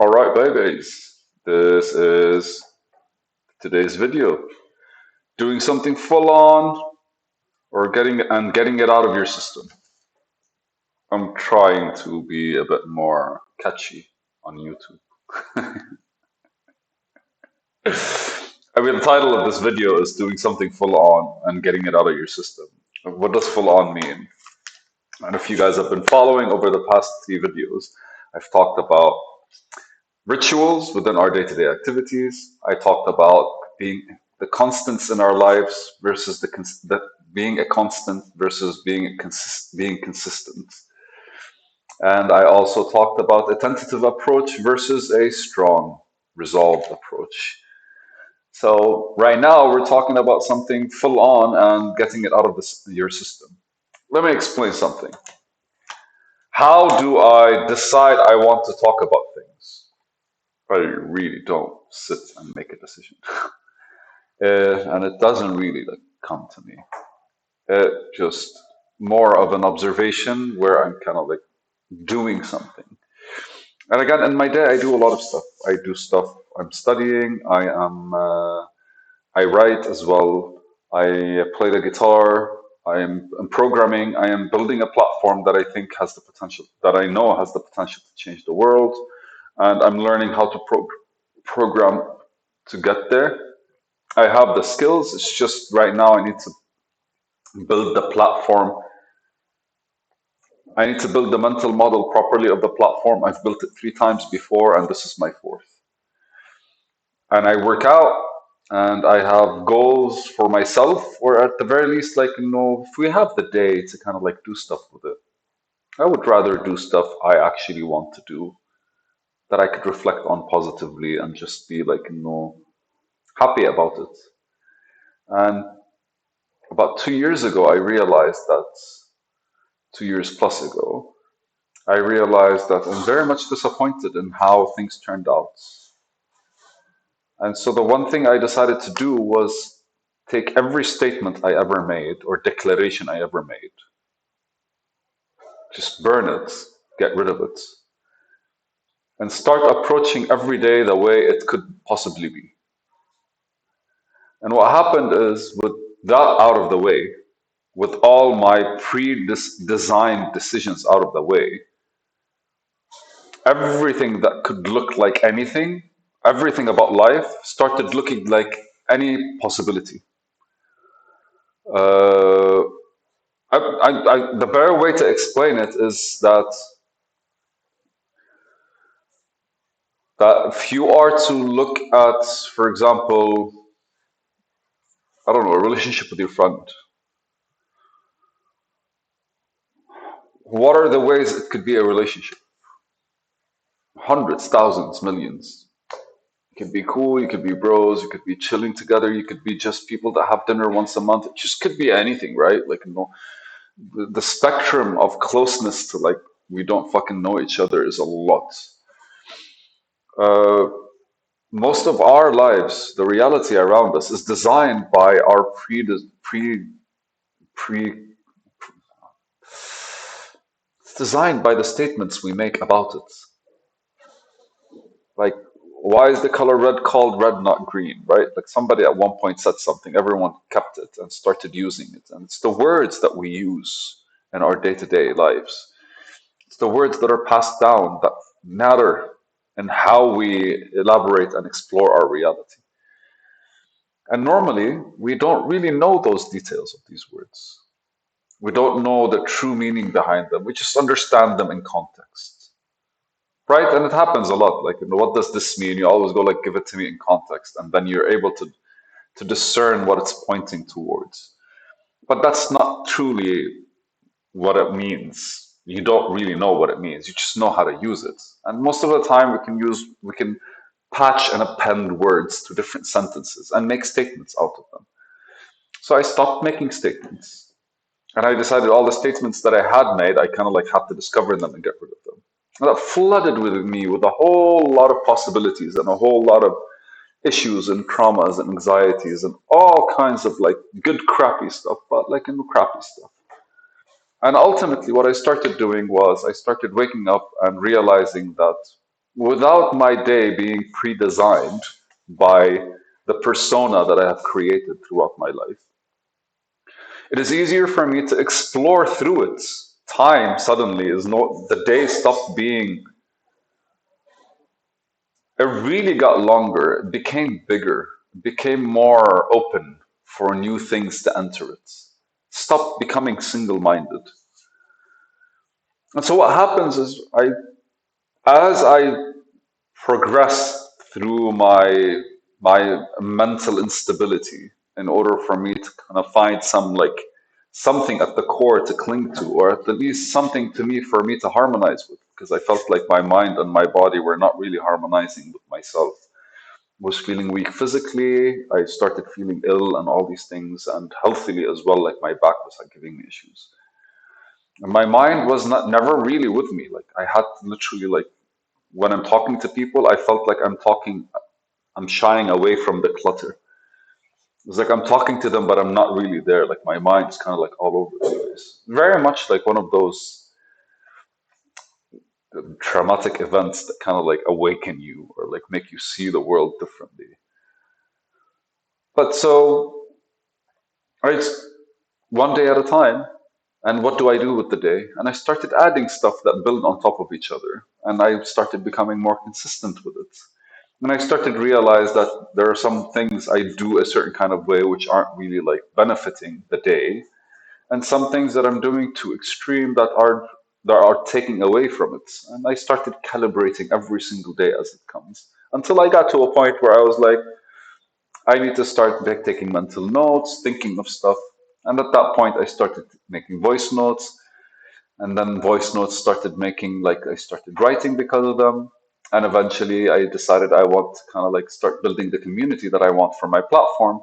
All right, babies. This is today's video. Doing something full on or getting it out of your system. I'm trying to be a bit more catchy on YouTube. The title of this video is doing something full on and getting it out of your system. What does full on mean? And if you guys have been following over the past three videos, I've talked about rituals within our day-to-day activities. I talked about being the constants in our lives versus being a constant versus being consistent. And I also talked about a tentative approach versus a strong, resolved approach. So right now we're talking about something full on and getting it out of your system. Let me explain something. How do I decide I want to talk about things? I really don't sit and make a decision. And it doesn't really come to me. It just more of an observation where I'm kind of doing something. And again, in my day, I do a lot of stuff. I do stuff. I'm studying. I write as well. I play the guitar. I'm programming. I am building a platform that I think has the potential, that I know has the potential to change the world. And I'm learning how to program to get there. I have the skills. It's just right now I need to build the platform. I need to build the mental model properly of the platform. I've built it three times before, and this is my fourth. And I work out and I have goals for myself, or at the very least, if we have the day to kind of do stuff with it. I would rather do stuff I actually want to do that I could reflect on positively and just be happy about it. And about 2 years ago, I realized that 2 years plus ago, I realized that I'm very much disappointed in how things turned out. And so the one thing I decided to do was take every statement I ever made or declaration I ever made, just burn it, get rid of it, and start approaching every day the way it could possibly be. And what happened is, with that out of the way, with all my pre-designed decisions out of the way, everything that could look like anything, everything about life started looking like any possibility. Uh, the better way to explain it is that if you are to look at, for example, I don't know, a relationship with your friend, what are the ways it could be a relationship? Hundreds, thousands, millions. You could be cool, you could be bros, you could be chilling together, you could be just people that have dinner once a month. It just could be anything, right? The spectrum of closeness to we don't fucking know each other is a lot. Uh, most of our lives, the reality around us is designed by our pre it's designed by the statements we make about it. Like, why is the color red called red, not green, right? Like somebody at one point said something, everyone kept it and started using it. And it's the words that we use in our day-to-day lives. It's the words that are passed down that matter in how we elaborate and explore our reality. And normally, we don't really know those details of these words. We don't know the true meaning behind them. We just understand them in context, right? And it happens a lot. What does this mean? You always go give it to me in context, and then you're able to discern what it's pointing towards. But that's not truly what it means. You don't really know what it means. You just know how to use it. And most of the time, we can patch and append words to different sentences and make statements out of them. So I stopped making statements. And I decided all the statements that I had made, I kind of had to discover them and get rid of them. And that flooded with me with a whole lot of possibilities and a whole lot of issues and traumas and anxieties and all kinds of good crappy stuff, but crappy stuff. And ultimately, what I started doing was I started waking up and realizing that without my day being pre-designed by the persona that I have created throughout my life. It is easier for me to explore through it. Time suddenly is no, the day stopped being, it really got longer, it became bigger, it became more open for new things to enter it. Stopped becoming single-minded. And so what happens is as I progress through my mental instability in order for me to kind of find something at the core to cling to, or at least something to me for me to harmonize with, because I felt like my mind and my body were not really harmonizing with myself. Was feeling weak physically, I started feeling ill and all these things, and healthily as well, like my back was like giving me issues. And my mind was not never really with me. Like I had to literally like when I'm talking to people, I felt like I'm shying away from the clutter. It's like I'm talking to them, but I'm not really there. Like my mind is kind of like all over the place. Very much like one of those traumatic events that kind of like awaken you or like make you see the world differently. But so, right, one day at a time. And what do I do with the day? And I started adding stuff that build on top of each other. And I started becoming more consistent with it. And I started to realize that there are some things I do a certain kind of way which aren't really like benefiting the day, and some things that I'm doing too extreme that are taking away from it. And I started calibrating every single day as it comes until I got to a point where I was like, I need to start back taking mental notes, thinking of stuff. And at that point, I started making voice notes, and then voice notes started making like I started writing because of them. And eventually, I decided I want to kind of like start building the community that I want for my platform.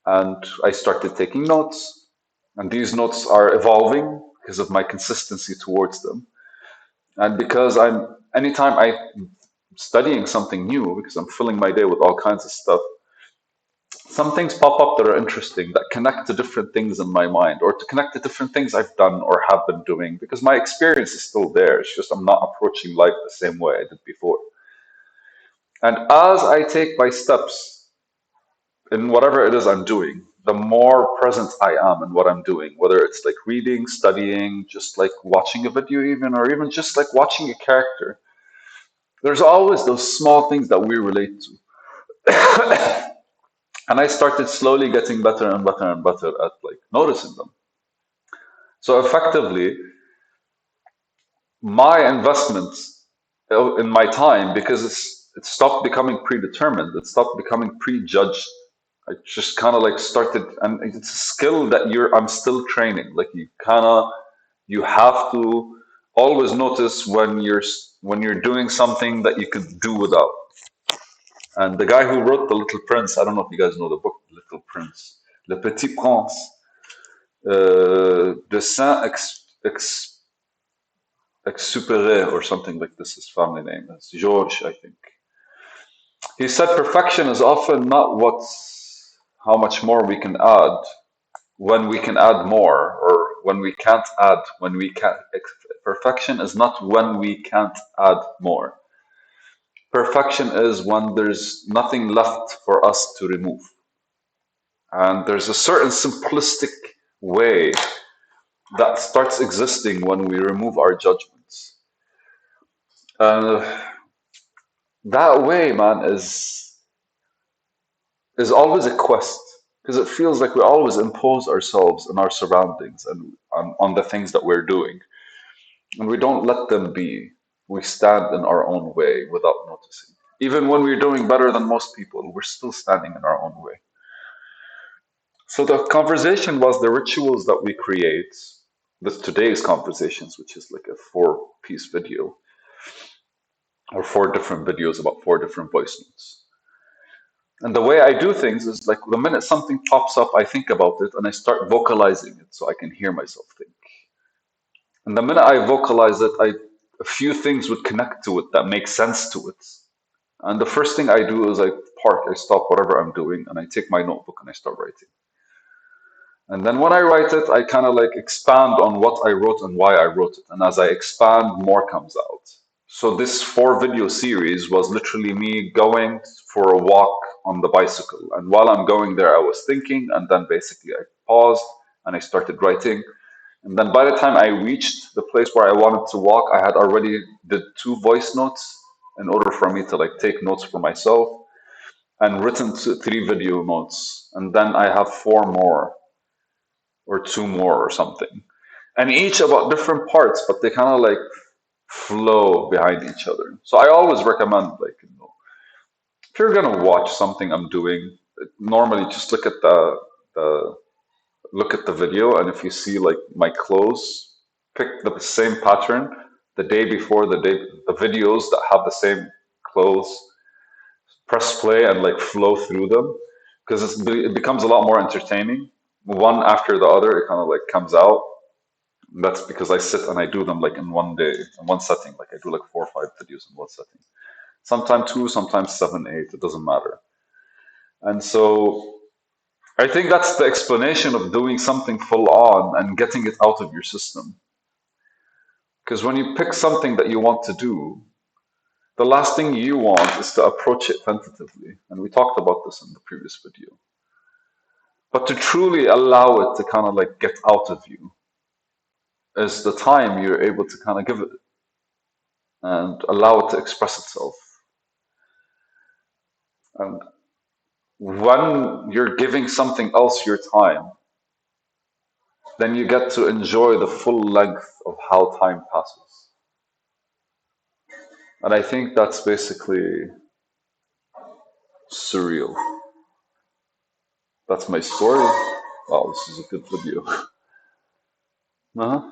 And I started taking notes, and these notes are evolving because of my consistency towards them. And because anytime I'm studying something new, because I'm filling my day with all kinds of stuff, some things pop up that are interesting that connect to different things in my mind or to connect to different things I've done or have been doing because my experience is still there. It's just I'm not approaching life the same way I did before. And as I take my steps in whatever it is I'm doing, the more present I am in what I'm doing, whether it's like reading, studying, just like watching a video, even, or even just like watching a character, there's always those small things that we relate to. And I started slowly getting better and better and better at like noticing them. So effectively, my investments in my time, because it stopped becoming predetermined, it stopped becoming prejudged. I just kind of like started, and it's a skill that I'm still training. Like you have to always notice when you're doing something that you could do without. And the guy who wrote The Little Prince, I don't know if you guys know the book Little Prince, Le Petit Prince, de Saint-Exupéry or something like this, his family name is George, I think. He said perfection is often not how much more we can add when we can add more, or when we can't add when we can't. Perfection is not when we can't add more. Perfection is when there's nothing left for us to remove. And there's a certain simplistic way that starts existing when we remove our judgments. Uh, that way, man, is always a quest because it feels like we always impose ourselves and our surroundings and on the things that we're doing, and we don't let them be. We stand in our own way without noticing. Even when we're doing better than most people, we're still standing in our own way. So the conversation was the rituals that we create. This today's conversations, which is like a four-piece video or four different videos about four different voice notes. And the way I do things is like the minute something pops up, I think about it and I start vocalizing it so I can hear myself think. And the minute I vocalize it, a few things would connect to it that make sense to it. And the first thing I do is I stop whatever I'm doing and I take my notebook and I start writing. And then when I write it, I kind of like expand on what I wrote and why I wrote it. And as I expand, more comes out. So this 4 video series was literally me going for a walk on the bicycle. And while I'm going there, I was thinking, and then basically I paused and I started writing. And then by the time I reached the place where I wanted to walk, I had already did 2 voice notes in order for me to like take notes for myself and written 3 video notes. And then I have 4 more or 2 more or something. And each about different parts, but they kind of like flow behind each other. So I always recommend like if you're gonna watch something I'm doing, normally just the look at the video, and if you see like my clothes, pick the same pattern the day before the videos that have the same clothes, press play and like flow through them because it becomes a lot more entertaining. One after the other, it kind of like comes out. That's because I sit and I do them like in one day, in one setting. Like I do like 4 or 5 videos in one setting. Sometimes 2, sometimes 7, 8. It doesn't matter. And so I think that's the explanation of doing something full on and getting it out of your system. Because when you pick something that you want to do, the last thing you want is to approach it tentatively. And we talked about this in the previous video. But to truly allow it to kind of like get out of you is the time you're able to kind of give it and allow it to express itself. And when you're giving something else your time, then you get to enjoy the full length of how time passes. And I think that's basically surreal. That's my story. Wow, this is a good video. Uh-huh.